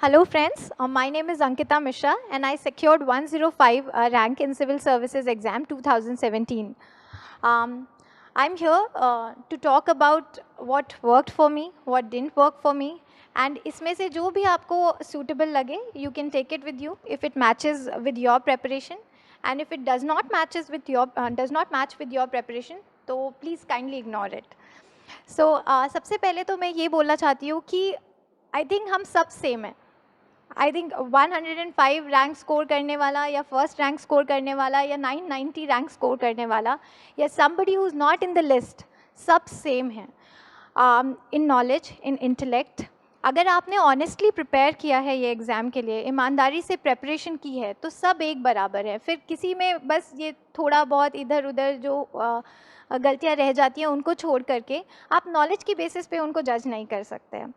Hello friends, my name is Ankita Mishra and I secured 105 rank in Civil Services exam 2017. I'm here to talk about what worked for me, what didn't work for me, and इसमें से जो भी आपको suitable लगे, you can take it with you if it matches with your preparation, and if it does not match with your preparation, तो please kindly ignore it. So सबसे पहले तो मैं ये बोलना चाहती हूँ कि आई थिंक हम सब सेम हैं. आई थिंक 105 रैंक स्कोर करने वाला या फर्स्ट रैंक स्कोर करने वाला या 990 रैंक स्कोर करने वाला या somebody who is not in the list, सब सेम है इन नॉलेज, इन इंटेलेक्ट. अगर आपने ऑनेस्टली प्रिपेयर किया है ये एग्ज़ाम के लिए, ईमानदारी से प्रेपरेशन की है, तो सब एक बराबर है. फिर किसी में बस ये थोड़ा बहुत इधर उधर जो गलतियाँ रह जाती हैं उनको छोड़ करके आप नॉलेज की बेसिस पे उनको जज नहीं कर सकते हैं.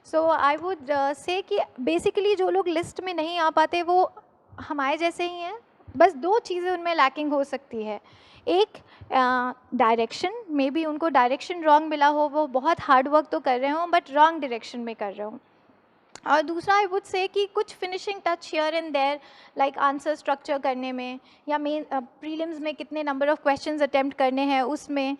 सो आई वुड से कि बेसिकली जो लोग लिस्ट में नहीं आ पाते वो हमारे जैसे ही हैं. बस दो चीज़ें उनमें लैकिंग हो सकती है. एक डायरेक्शन, मे बी उनको डायरेक्शन रॉन्ग मिला हो, वो बहुत हार्ड वर्क तो कर रहे हों बट रॉन्ग डायरेक्शन में कर रहे हों. और दूसरा आई वुड से कि कुछ finishing touch here and there, like answer structure करने में या मेन प्रीलिम्स में कितने नंबर ऑफ क्वेश्चंस अटेम्प्ट करने हैं उसमें,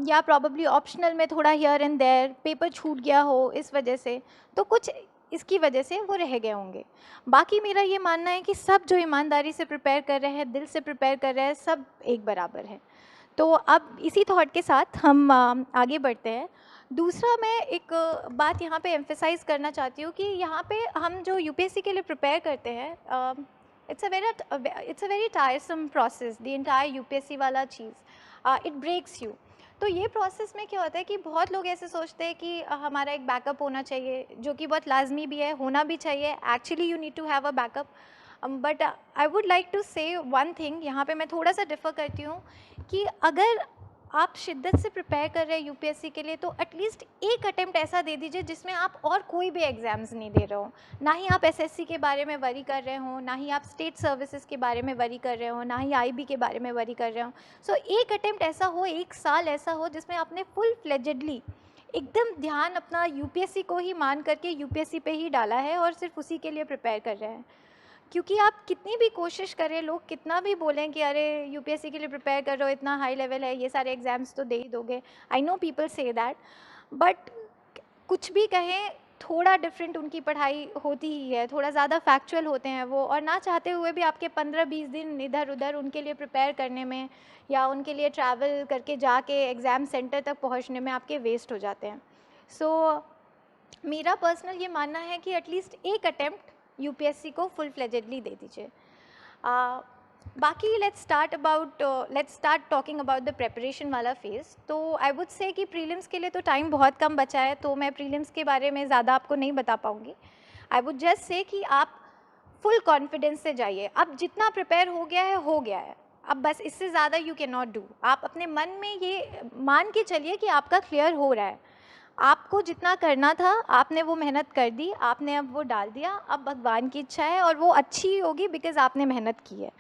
या प्रॉबली ऑप्शनल में थोड़ा हियर एंड देयर पेपर छूट गया हो इस वजह से, तो कुछ इसकी वजह से वो रह गए होंगे. बाकी मेरा ये मानना है कि सब जो ईमानदारी से प्रिपेयर कर रहे हैं, दिल से प्रिपेयर कर रहे हैं, सब एक बराबर है. तो अब इसी थॉट के साथ हम आगे बढ़ते हैं. दूसरा मैं एक बात यहाँ पे एम्फेसाइज़ करना चाहती हूँ कि यहाँ पे हम जो यूपीएससी के लिए प्रिपेयर करते हैं, it's a very टायरसम process, the entire UPSC वाला चीज़, इट ब्रेक्स यू. तो ये प्रोसेस में क्या होता है कि बहुत लोग ऐसे सोचते हैं कि हमारा एक बैकअप होना चाहिए, जो कि बहुत लाजमी भी है, होना भी चाहिए. Actually you need to have a backup. But I would like to say one thing, यहाँ पे मैं थोड़ा सा डिफ़र करती हूँ कि अगर आप शिद्दत से प्रिपेयर कर रहे हैं यूपीएससी के लिए, तो एटलीस्ट एक अटेम्प्ट ऐसा दे दीजिए जिसमें आप और कोई भी एग्ज़ाम्स नहीं दे रहे हो. ना ही आप एसएससी के बारे में वरी कर रहे हो, ना ही आप स्टेट सर्विसेज के बारे में वरी कर रहे हो, ना ही आईबी के बारे में वरी कर रहे हो. सो एक अटेम्प्ट ऐसा हो, एक साल ऐसा हो जिसमें आपने फुल फ्लेजेडली एकदम ध्यान अपना यूपीएससी को ही मान करके यूपीएससी पे ही डाला है और सिर्फ उसी के लिए प्रिपेयर कर रहे हैं. क्योंकि आप कितनी भी कोशिश करें, लोग कितना भी बोलें कि अरे यूपीएससी के लिए प्रिपेयर कर रहे हो, इतना हाई लेवल है, ये सारे एग्ज़ाम्स तो दे ही दोगे. I know people say that, but कुछ भी कहें, थोड़ा डिफरेंट उनकी पढ़ाई होती ही है, थोड़ा ज़्यादा फैक्चुअल होते हैं वो, और ना चाहते हुए भी आपके 15-20 दिन इधर उधर उनके लिए प्रिपेयर करने में या उनके लिए ट्रैवल करके जाके एग्ज़ाम सेंटर तक पहुँचने में आपके वेस्ट हो जाते हैं. सो मेरा पर्सनल ये मानना है कि एटलीस्ट एक अटेम्प्ट यूपीएससी को फुल फ्लेजेडली दे दीजिए. बाकी let's start talking about the preparation वाला फेज़. तो आई वुड से कि प्रीलिम्स के लिए तो टाइम बहुत कम बचा है, तो मैं प्रीलिम्स के बारे में ज़्यादा आपको नहीं बता पाऊँगी. आई वुड जस्ट से कि आप फुल कॉन्फिडेंस से जाइए. अब जितना प्रिपेयर हो गया है हो गया है, अब बस इससे ज़्यादा यू कैन नॉट डू. आप अपने मन में ये मान के चलिए कि आपका क्लियर हो रहा है. आपको जितना करना था आपने वो मेहनत कर दी, आपने अब वो डाल दिया. अब भगवान की इच्छा है और वो अच्छी होगी बिकॉज़ आपने मेहनत की है.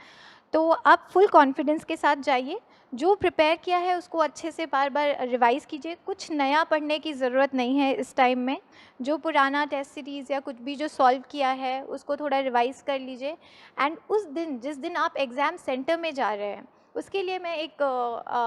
तो आप फुल कॉन्फिडेंस के साथ जाइए. जो प्रिपेयर किया है उसको अच्छे से बार बार रिवाइज़ कीजिए. कुछ नया पढ़ने की ज़रूरत नहीं है इस टाइम में. जो पुराना टेस्ट सीरीज़ या कुछ भी जो सॉल्व किया है उसको थोड़ा रिवाइज़ कर लीजिए. एंड उस दिन, जिस दिन आप एग्ज़ाम सेंटर में जा रहे हैं, उसके लिए मैं एक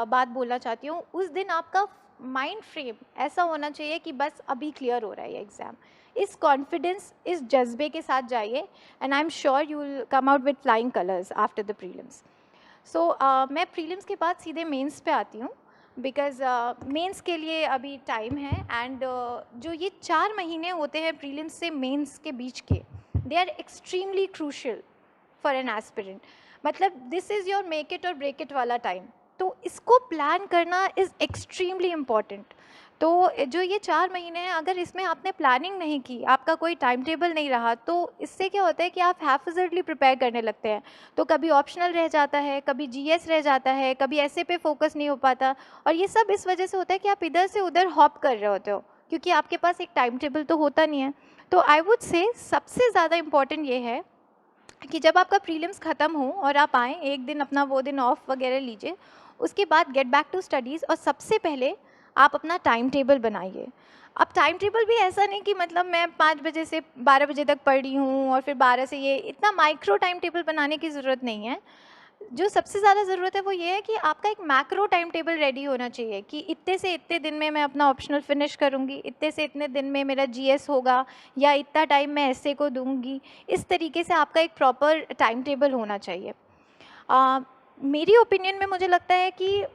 बात बोलना चाहती हूँ. उस दिन आपका माइंड फ्रेम ऐसा होना चाहिए कि बस अभी क्लियर हो रहा है ये एग्ज़ाम. इस कॉन्फिडेंस, इस जज्बे के साथ जाइए and I am sure you will come out with flying colours after the prelims. So मैं प्रीलिम्स के बाद सीधे मेंस पे आती हूँ, बिकॉज़ मेंस के लिए अभी टाइम है. एंड जो ये 4 महीने होते हैं प्रीलिम्स से मेंस के बीच के, they are extremely crucial for an aspirant. मतलब this is your make it or break it वाला टाइम. तो इसको प्लान करना इज़ एक्सट्रीमली इम्पॉर्टेंट. तो जो ये 4 महीने हैं, अगर इसमें आपने प्लानिंग नहीं की, आपका कोई टाइम टेबल नहीं रहा, तो इससे क्या होता है कि आप हैफजर्डली प्रिपेयर करने लगते हैं. तो कभी ऑप्शनल रह जाता है, कभी जीएस रह जाता है, कभी ऐसे पे फोकस नहीं हो पाता. और ये सब इस वजह से होता है कि आप इधर से उधर हॉप कर रहे होते हो, क्योंकि आपके पास एक टाइम टेबल तो होता नहीं है. तो आई वुड से सबसे ज़्यादा इम्पॉर्टेंट ये है कि जब आपका प्रीलिम्स ख़त्म हो और आप आएँ, एक दिन अपना वो दिन ऑफ वगैरह लीजिए, उसके बाद गेट बैक टू स्टडीज़ और सबसे पहले आप अपना टाइम टेबल बनाइए. अब टाइम टेबल भी ऐसा नहीं कि मतलब मैं 5 बजे से 12 बजे तक पढ़ रही हूँ और फिर 12 से ये, इतना माइक्रो टाइम टेबल बनाने की ज़रूरत नहीं है। जो सबसे ज़्यादा ज़रूरत है वो ये है कि आपका एक मैक्रो टाइम टेबल रेडी होना चाहिए कि इतने से इतने दिन में मैं अपना ऑप्शनल फिनिश करूँगी, इतने से इतने दिन में मेरा जीएस होगा, या इतना टाइम मैं ऐसे को दूँगी। इस तरीके से आपका एक प्रॉपर टाइम टेबल होना चाहिए। मेरी ओपिनियन में मुझे लगता है कि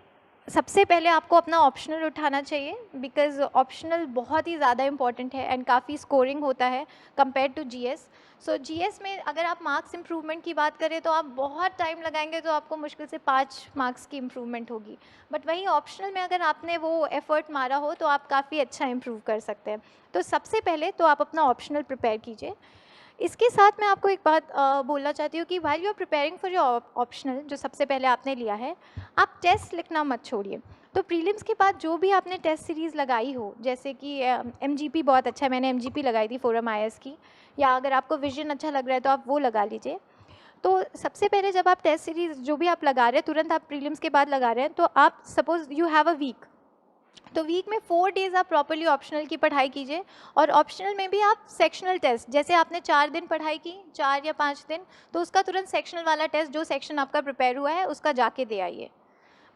सबसे पहले आपको अपना ऑप्शनल उठाना चाहिए, बिकॉज़ ऑप्शनल बहुत ही ज़्यादा इंपॉर्टेंट है एंड काफ़ी स्कोरिंग होता है compare to GS. So GS में अगर आप मार्क्स इम्प्रूवमेंट की बात करें तो आप बहुत टाइम लगाएंगे तो आपको मुश्किल से 5 मार्क्स की इम्प्रूवमेंट होगी, बट वहीं ऑप्शनल में अगर आपने वो एफर्ट मारा हो तो आप काफ़ी अच्छा इम्प्रूव कर सकते हैं। तो सबसे पहले तो आप अपना ऑप्शनल प्रिपेयर कीजिए। इसके साथ मैं आपको एक बात बोलना चाहती हूँ कि while you are preparing for your optional, जो सबसे पहले आपने लिया है, आप टेस्ट लिखना मत छोड़िए। तो प्रीलिम्स के बाद जो भी आपने टेस्ट सीरीज़ लगाई हो, जैसे कि एमजीपी बहुत अच्छा है, मैंने एमजीपी लगाई थी फोरम आईएएस की, या अगर आपको विजन अच्छा लग रहा है तो आप वो लगा लीजिए। तो सबसे पहले जब आप टेस्ट सीरीज़ जो भी आप लगा रहे हैं, तुरंत आप प्रीलिम्स के बाद लगा रहे हैं, तो आप suppose you have a week, तो वीक में 4 डेज़ आप प्रॉपर्ली ऑप्शनल की पढ़ाई कीजिए। और ऑप्शनल में भी आप सेक्शनल टेस्ट, जैसे आपने 4 दिन पढ़ाई की, 4 या 5 दिन, तो उसका तुरंत सेक्शनल वाला टेस्ट जो सेक्शन आपका प्रिपेयर हुआ है उसका जाके दे आइए।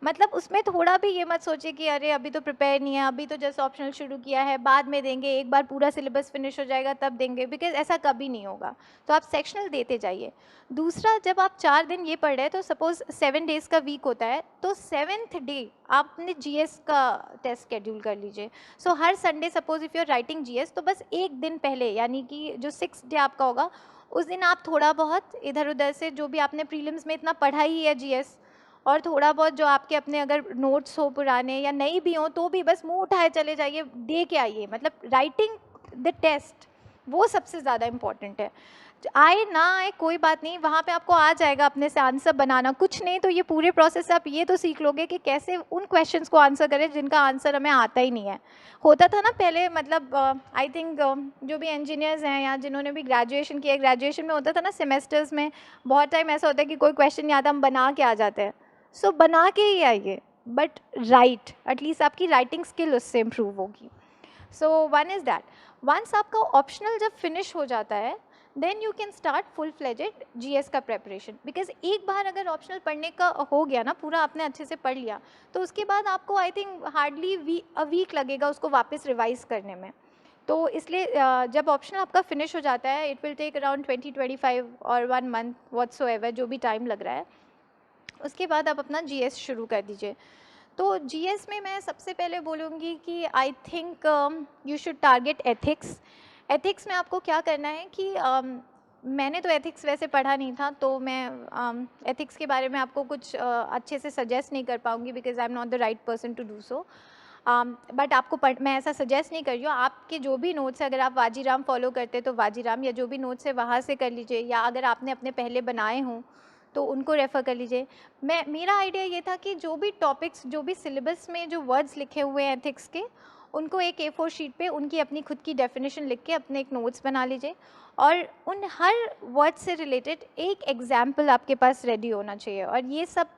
मतलब उसमें थोड़ा भी ये मत सोचिए कि अरे अभी तो प्रिपेयर नहीं है, अभी तो जस्ट ऑप्शनल शुरू किया है, बाद में देंगे, एक बार पूरा सिलेबस फिनिश हो जाएगा तब देंगे, बिकॉज ऐसा कभी नहीं होगा। तो आप सेक्शनल देते जाइए। दूसरा, जब आप 4 दिन ये पढ़ रहे हैं तो सपोज 7 डेज़ का वीक होता है, तो 7th डे आपने जीएस का टेस्ट शेड्यूल कर लीजिए। सो हर Sunday suppose if you are writing GS, तो बस एक दिन पहले, यानी कि जो 6th डे आपका होगा, उस दिन आप थोड़ा बहुत इधर उधर से जो भी आपने प्रीलिम्स में इतना पढ़ा ही है जीएस, और थोड़ा बहुत जो आपके अपने अगर नोट्स हो पुराने या नहीं भी हो तो भी बस मुंह उठाए चले जाइए, दे के आइए। मतलब राइटिंग द टेस्ट वो सबसे ज़्यादा इम्पॉर्टेंट है। आए ना आए कोई बात नहीं, वहाँ पे आपको आ जाएगा अपने से आंसर बनाना। कुछ नहीं तो ये पूरे प्रोसेस से आप ये तो सीख लोगे कि कैसे उन क्वेश्चंस को आंसर करें जिनका आंसर हमें आता ही नहीं है। होता था ना पहले, मतलब आई थिंक जो भी इंजीनियर्स हैं या जिन्होंने भी ग्रेजुएशन किया, ग्रेजुएशन में होता था ना सेमेस्टर्स में बहुत टाइम ऐसा होता है कि कोई क्वेश्चन नहीं आता, हम बना के आ जाते हैं। सो बना के ही आइए, बट राइट, एटलीस्ट आपकी राइटिंग स्किल उससे इम्प्रूव होगी। So one is that. Once आपका ऑप्शनल जब फिनिश हो जाता है, then you can start full fledged GS का प्रेपरेशन। बिकॉज एक बार अगर ऑप्शनल पढ़ने का हो गया ना, पूरा आपने अच्छे से पढ़ लिया, तो उसके बाद आपको I think hardly a week लगेगा उसको वापस रिवाइज करने में। तो इसलिए जब ऑप्शनल आपका फिनिश हो जाता है, इट विल टेक अराउंड 20-25 और 1 मंथ व्हाट्सोएवर, जो भी टाइम लग रहा है, उसके बाद आप अपना जीएस शुरू कर दीजिए। तो जीएस में मैं सबसे पहले बोलूँगी कि I think you should target ethics. Ethics में आपको क्या करना है कि मैंने तो एथिक्स वैसे पढ़ा नहीं था, तो मैं एथिक्स के बारे में आपको कुछ अच्छे से सजेस्ट नहीं कर पाऊँगी, because I am not the right person to do so. But आपको मैं ऐसा सजेस्ट नहीं कर रही हूँ। आपके जो भी नोट्स है, अगर आप वाजीराम फॉलो करते हैं तो वाजीराम, या जो भी नोट्स है वहाँ से कर लीजिए, या अगर आपने अपने पहले बनाए हों तो उनको रेफ़र कर लीजिए। मेरा आइडिया ये था कि जो भी टॉपिक्स, जो भी सिलेबस में जो वर्ड्स लिखे हुए हैं एथिक्स के, उनको एक A4 शीट पे उनकी अपनी खुद की डेफिनेशन लिख के अपने एक नोट्स बना लीजिए, और उन हर वर्ड से रिलेटेड एक एग्जाम्पल आपके पास रेडी होना चाहिए। और ये सब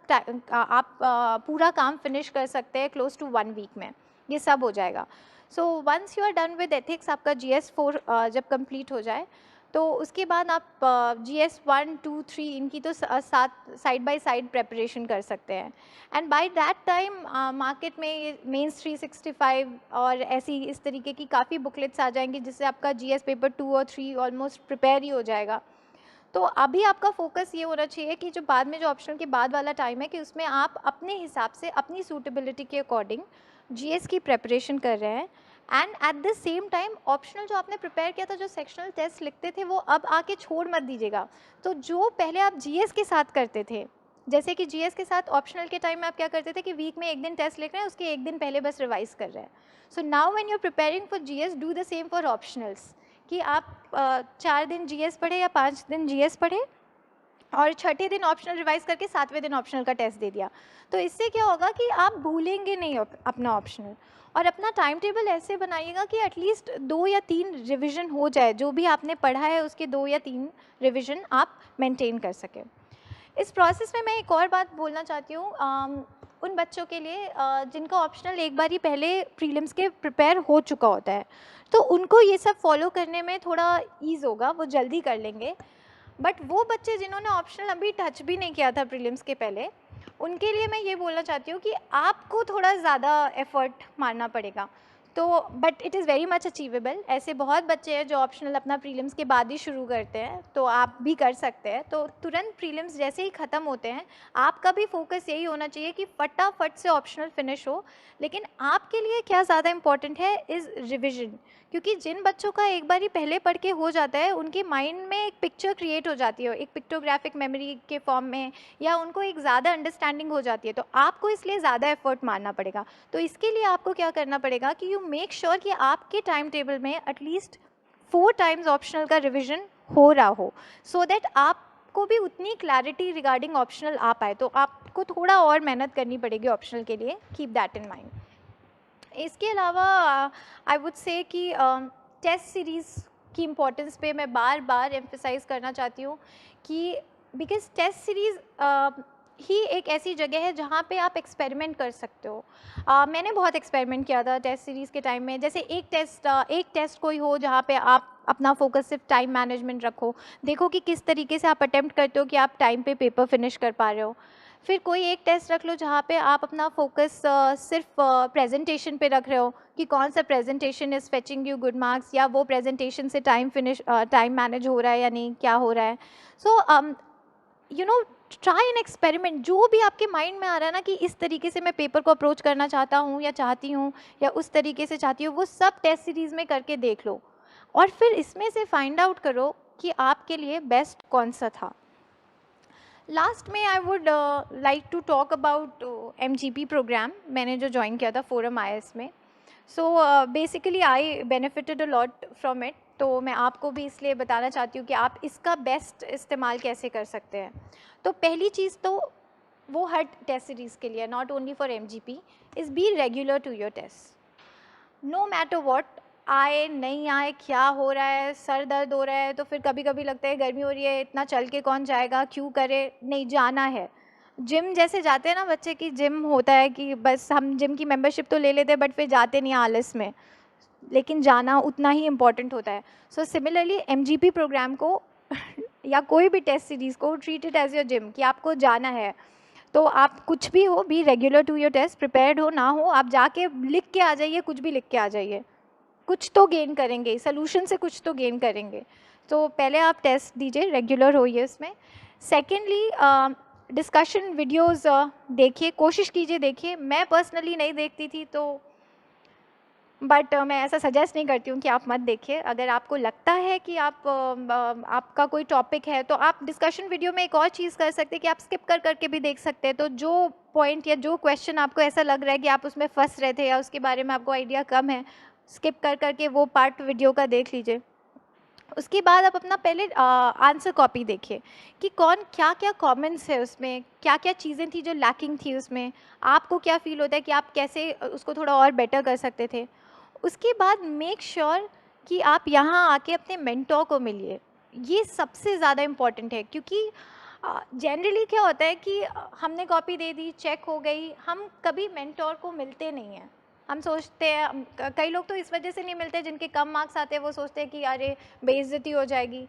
आप पूरा काम फिनिश कर सकते हैं क्लोज टू 1 वीक में, ये सब हो जाएगा। So once you are done with ethics, आपका GS4 जब कंप्लीट हो जाए, तो उसके बाद आप GS 1, 2, 3 इनकी तो साथ साइड बाय साइड प्रेपरेशन कर सकते हैं। And by that time market में ये मेंस 365 और ऐसी इस तरीके की काफ़ी बुकलेट्स आ जाएंगी, जिससे आपका GS पेपर 2 और 3 ऑलमोस्ट प्रिपेयर ही हो जाएगा। तो अभी आपका फोकस ये होना चाहिए कि जो बाद में, जो ऑप्शनल के बाद वाला टाइम है, कि उसमें आप अपने हिसाब से अपनी सूटेबिलिटी के अकॉर्डिंग जीएस की प्रेपरेशन कर रहे हैं। And at the same time optional जो आपने प्रिपेयर किया था, जो सेक्शनल टेस्ट लिखते थे, वो अब आके छोड़ मत दीजिएगा। तो जो पहले आप जीएस के साथ करते थे, जैसे कि जीएस के साथ ऑप्शनल के टाइम में आप क्या करते थे कि वीक में एक दिन टेस्ट लिख रहे हैं, उसके एक दिन पहले बस रिवाइज कर रहे हैं। So now when you are preparing for GS, do the same for optionals, कि आप 4 दिन जीएस पढ़े या 5 दिन जीएस पढ़े, और छठे दिन ऑप्शनल रिवाइज करके 7वें दिन ऑप्शनल का टेस्ट दे दिया। तो इससे क्या होगा कि आप भूलेंगे नहीं अपना ऑप्शनल। और अपना टाइम टेबल ऐसे बनाइएगा कि एटलीस्ट 2 या 3 रिवीजन हो जाए, जो भी आपने पढ़ा है उसके 2 या 3 रिवीजन आप मेंटेन कर सकें। इस प्रोसेस में मैं एक और बात बोलना चाहती हूँ। उन बच्चों के लिए जिनका ऑप्शनल एक बार ही पहले प्रीलिम्स के प्रिपेयर हो चुका होता है, तो उनको ये सब फॉलो करने में थोड़ा ईज़ होगा, वो जल्दी कर लेंगे। बट वो बच्चे जिन्होंने ऑप्शनल अभी टच भी नहीं किया था प्रीलिम्स के पहले, उनके लिए मैं ये बोलना चाहती हूँ कि आपको थोड़ा ज़्यादा एफर्ट मारना पड़ेगा। तो but it is very much achievable. ऐसे बहुत बच्चे हैं जो ऑप्शनल अपना प्रीलिम्स के बाद ही शुरू करते हैं, तो आप भी कर सकते हैं। तो तुरंत प्रीलिम्स जैसे ही ख़त्म होते हैं, आपका भी फोकस यही होना चाहिए कि फटाफट से ऑप्शनल फिनिश हो। लेकिन आपके लिए क्या ज़्यादा इम्पॉर्टेंट है इज़ रिविज़न, क्योंकि जिन बच्चों का एक बार ही पहले पढ़ के हो जाता है, उनके माइंड में एक पिक्चर क्रिएट हो जाती है, एक पिक्टोग्राफिक मेमोरी के फॉर्म में, या उनको एक ज़्यादा अंडरस्टैंडिंग हो जाती है। तो आपको इसलिए ज़्यादा एफर्ट मारना पड़ेगा। तो इसके लिए आपको क्या करना पड़ेगा कि यू मेक श्योर कि आपके टाइम टेबल में एटलीस्ट 4 टाइम्स ऑप्शनल का रिविज़न हो रहा हो, सो दैट आपको भी उतनी क्लैरिटी रिगार्डिंग ऑप्शनल आ पाए। तो आपको थोड़ा और मेहनत करनी पड़ेगी ऑप्शनल के लिए, कीप दैट इन माइंड। इसके अलावा आई वुड से कि टेस्ट सीरीज़ की इम्पोर्टेंस पे मैं बार बार एम्फसाइज़ करना चाहती हूँ कि बिकॉज टेस्ट सीरीज़ ही एक ऐसी जगह है जहाँ पे आप एक्सपेरिमेंट कर सकते हो। मैंने बहुत एक्सपेरिमेंट किया था टेस्ट सीरीज़ के टाइम में। जैसे एक टेस्ट कोई हो जहाँ पे आप अपना फोकस सिर्फ टाइम मैनेजमेंट रखो, देखो कि किस तरीके से आप अटेम्प्ट करते हो कि आप टाइम पे पेपर फिनिश कर पा रहे हो। फिर कोई एक टेस्ट रख लो जहाँ पे आप अपना फोकस सिर्फ प्रेजेंटेशन पे रख रहे हो कि कौन सा presentation is fetching you good marks, या वो प्रेजेंटेशन से टाइम मैनेज हो रहा है या नहीं, क्या हो रहा है। So you know try an experiment. जो भी आपके माइंड में आ रहा है ना कि इस तरीके से मैं पेपर को अप्रोच करना चाहता हूँ या चाहती हूँ, या उस तरीके से चाहती हूँ, वो सब टेस्ट सीरीज़ में करके देख लो और फिर इसमें से फाइंड आउट करो कि आपके लिए बेस्ट कौन सा था। लास्ट में I would like to talk about MGP programme मैंने जो ज्वाइन किया था फोरम IS में। So basically I benefited a lot from it. तो मैं आपको भी इसलिए बताना चाहती हूँ कि आप इसका बेस्ट इस्तेमाल कैसे कर सकते हैं। तो पहली चीज़ तो वो हर टेस्ट सीरीज़ के लिए, not only for MGP, is be regular to your test. No matter what, आए नहीं आए, क्या हो रहा है, सर दर्द हो रहा है, तो फिर कभी कभी लगता है गर्मी हो रही है, इतना चल के कौन जाएगा, क्यों करे, नहीं जाना है। जिम जैसे जाते हैं ना बच्चे की, जिम होता है कि बस हम जिम की मेंबरशिप तो ले लेते हैं बट फिर जाते नहीं आलस में, लेकिन जाना उतना ही इम्पॉर्टेंट होता है। सो सिमिलरली MGP प्रोग्राम को या कोई भी टेस्ट सीरीज़ को treat it as your gym, कि आपको जाना है। तो आप कुछ भी हो, be regular to your test, prepared हो ना हो, आप जाके लिख के आ जाइए, कुछ भी लिख के आ जाइए, कुछ तो गेन करेंगे, सोल्यूशन से कुछ तो गेन करेंगे। तो पहले आप टेस्ट दीजिए, रेगुलर होइए इसमें। सेकेंडली डिस्कशन वीडियोस देखिए, कोशिश कीजिए देखिए। मैं पर्सनली नहीं देखती थी तो बट मैं ऐसा सजेस्ट नहीं करती हूँ कि आप मत देखिए। अगर आपको लगता है कि आपका कोई टॉपिक है तो आप डिस्कशन वीडियो में एक और चीज़ कर सकते हैं कि आप स्किप कर करके भी देख सकते हैं। तो जो पॉइंट या जो क्वेश्चन आपको ऐसा लग रहा है कि आप उसमें फंस रहे थे या उसके बारे में आपको आइडिया कम है, स्किप कर करके वो पार्ट वीडियो का देख लीजिए। उसके बाद आप अपना पहले आंसर कॉपी देखिए कि कौन क्या क्या कमेंट्स है उसमें, क्या क्या चीज़ें थी जो लैकिंग थी उसमें, आपको क्या फील होता है कि आप कैसे उसको थोड़ा और बेटर कर सकते थे। उसके बाद मेक श्योर कि आप यहाँ आके अपने मेंटोर को मिलिए। ये सबसे ज़्यादा इम्पॉर्टेंट है, क्योंकि जनरली क्या होता है कि हमने कॉपी दे दी, चेक हो गई, हम कभी मेंटोर को मिलते नहीं हैं। हम सोचते हैं, कई लोग तो इस वजह से नहीं मिलते जिनके कम मार्क्स आते हैं, वो सोचते हैं कि अरे बेइज्जती हो जाएगी।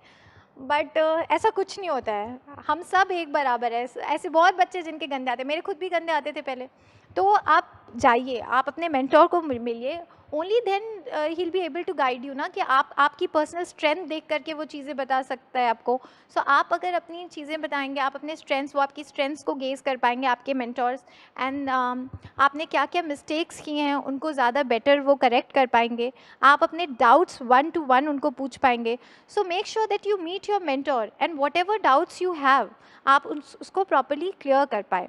बट ऐसा कुछ नहीं होता है, हम सब एक बराबर है। ऐसे बहुत बच्चे जिनके गंदे आते हैं, मेरे खुद भी गंदे आते थे पहले। तो आप जाइए, आप अपने मेंटोर को मिलिए, ओनली देन ही will be able to guide you ना, कि आपकी पर्सनल स्ट्रेंथ देख करके वो चीज़ें बता सकता है आपको। सो आप अगर अपनी चीज़ें बताएंगे, आप अपने स्ट्रेंथ्स, वो आपकी स्ट्रेंथ्स को गेज कर पाएंगे, आपके मेंटोर्स। एंड आपने क्या क्या मिस्टेक्स किए हैं उनको ज़्यादा बेटर वो करेक्ट कर पाएंगे। आप अपने डाउट्स 1 to 1 उनको पूछ पाएंगे। So make sure that you meet your mentor and what doubts you have, आप उसको प्रॉपरली क्लियर कर पाए।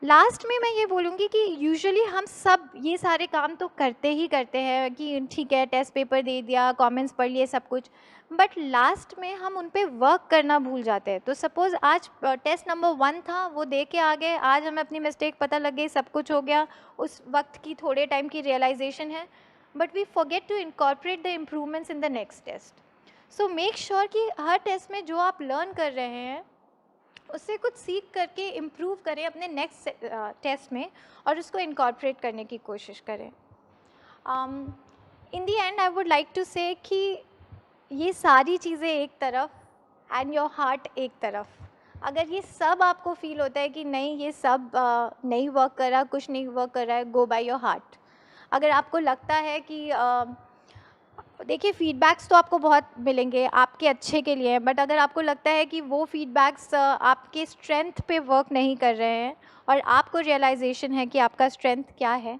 लास्ट में मैं ये बोलूँगी कि यूजुअली हम सब ये सारे काम तो करते ही करते हैं कि ठीक है टेस्ट पेपर दे दिया, कमेंट्स पढ़ लिए, सब कुछ, बट लास्ट में हम उन पे वर्क करना भूल जाते हैं। तो सपोज़ आज टेस्ट नंबर 1 था, वो दे के आ गए, आज हमें अपनी मिस्टेक पता लग गई, सब कुछ हो गया, उस वक्त की थोड़े टाइम की रियलाइजेशन है, but we forget to incorporate the improvements in the next test. So make sure कि हर टेस्ट में जो आप लर्न कर रहे हैं उससे कुछ सीख करके इम्प्रूव करें अपने नेक्स्ट टेस्ट में और उसको इनकॉर्पोरेट करने की कोशिश करें। In the end I would like to say कि ये सारी चीज़ें एक तरफ एंड योर हार्ट एक तरफ, अगर ये सब आपको फील होता है कि नहीं ये सब नहीं वर्क कर रहा, कुछ नहीं वर्क कर रहा है, गो बाय योर हार्ट। अगर आपको लगता है कि देखिए फीडबैक्स तो आपको बहुत मिलेंगे आपके अच्छे के लिए, बट अगर आपको लगता है कि वो फीडबैक्स आपके स्ट्रेंथ पे वर्क नहीं कर रहे हैं और आपको रियलाइजेशन है कि आपका स्ट्रेंथ क्या है,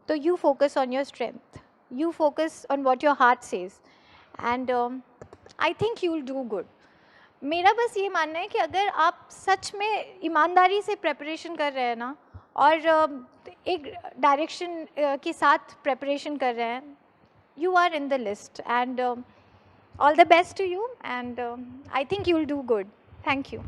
तो you focus on your strength, you focus on what your heart says and I think you will do good. मेरा बस ये मानना है कि अगर आप सच में ईमानदारी से प्रेपरेशन कर रहे हैं ना और एक डायरेक्शन के साथ प्रेपरेशन कर रहे हैं, you are in the list and all the best to you and I think you will do good. Thank you.